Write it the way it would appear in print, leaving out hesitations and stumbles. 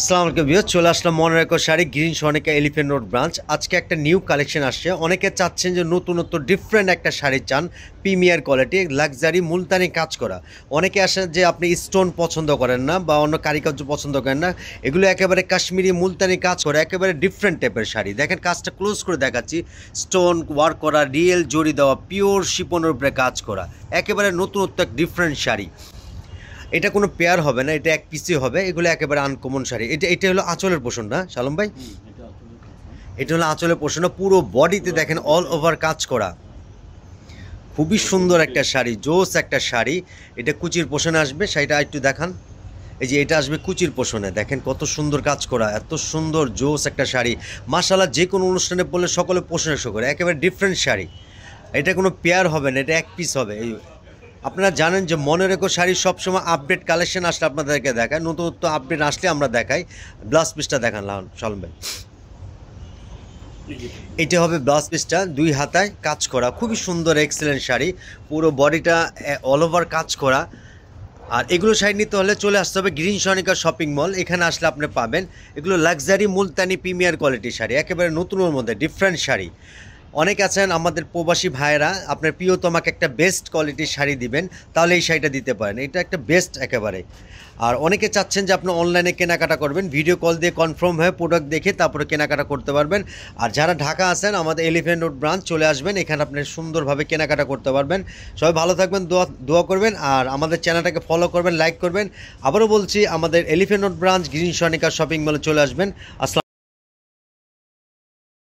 আসসালামু আলাইকুম ভিউয়ার্স, চলে আসলাম মনের এক sari green Sonica elephant road branch. আজকে একটা নিউ কালেকশন আসছে। অনেকে চাচ্ছেন যে নতুনত্ব ডিফারেন্ট একটা শাড়ি চান, প্রিমিয়ার কোয়ালিটি লাক্সারি মুলতানি কাজ করা। অনেকে আসেন যে আপনি স্টোন পছন্দ করেন না বা অন্য কারিকার্য পছন্দ করেন না, এগুলো একেবারে কাশ্মীরি মুলতানি কাজ করা, একেবারে ডিফারেন্ট টাইপের শাড়ি। দেখেন কাজটা ক্লোজ করে দেখাচ্ছি, স্টোন ওয়ার্ক করা, রিয়েল জড়ি দেওয়া, পিওর শিপনের উপরে কাজ করা, একেবারে নতুনত্ব এক ডিফারেন্ট শাড়ি। এটা কোনো পেয়ার হবে না, এটা এক পিসই হবে। এগুলো একেবারে আনকমন শাড়ি। এটা হলো আঁচলের পোষণ না শালম ভাই? এটা হলো আঁচলের পোষণ। পুরো বডিতে দেখেন অল ওভার কাজ করা, খুবই সুন্দর একটা শাড়ি, জোস একটা শাড়ি। এটা কুচির পোষণে আসবে, শাড়িটা একটু দেখান। এই যে এটা আসবে কুচির পোষণে, দেখেন কত সুন্দর কাজ করা, এত সুন্দর জোস একটা শাড়ি। মাশাআল্লাহ, যে কোনো অনুষ্ঠানে পরলে সকলে প্রশংসা করে, একেবারে ডিফারেন্ট শাড়ি। এটা কোনো পেয়ার হবে না, এটা এক পিস হবে। এই আপনারা জানেন যে মনে রেখো শাড়ির সবসময় আপডেট কালেকশন আসলে আপনাদেরকে দেখায়, নতুনত্ব আপডেট আসলে আমরা দেখাই। ব্লাউজ পিসটা দেখান সালম ভাই। এটা হবে ব্লাউজ পিসটা, দুই হাতায় কাজ করা, খুবই সুন্দর এক্সেলেন্ট শাড়ি। পুরো বডিটা অল ওভার কাজ করা। আর এগুলো শাড়ি নিতে হলে চলে আসতে হবে গ্রিন সনিকা শপিং মল, এখানে আসলে আপনি পাবেন। এগুলো লাক্সারি মুলতানি প্রিমিয়ার কোয়ালিটির শাড়ি, একেবারে নতুনের মধ্যে ডিফারেন্ট শাড়ি। অনেক আছেন আমাদের প্রবাসী ভাইয়েরা, আপনার প্রিয়তমাকে একটা বেস্ট কোয়ালিটির শাড়ি দিবেন, তাহলে এই শাড়িটা দিতে পারেন। এটা একটা বেস্ট একেবারে। আর অনেকে চাচ্ছেন যে আপনি অনলাইনে কেনাকাটা করবেন, ভিডিও কল দিয়ে কনফার্ম হয়ে প্রোডাক্ট দেখে তারপরে কেনাকাটা করতে পারবেন। আর যারা ঢাকা আছেন, আমাদের এলিফ্যান্ট রোড ব্রাঞ্চ চলে আসবেন, এখানে আপনি সুন্দরভাবে কেনাকাটা করতে পারবেন। সবাই ভালো থাকবেন, দোয়া করবেন, আর আমাদের চ্যানেলটাকে ফলো করবেন, লাইক করবেন। আবারও বলছি, আমাদের elephant road branch green Sonica shopping মলে চলে আসবেন। আসসালাম।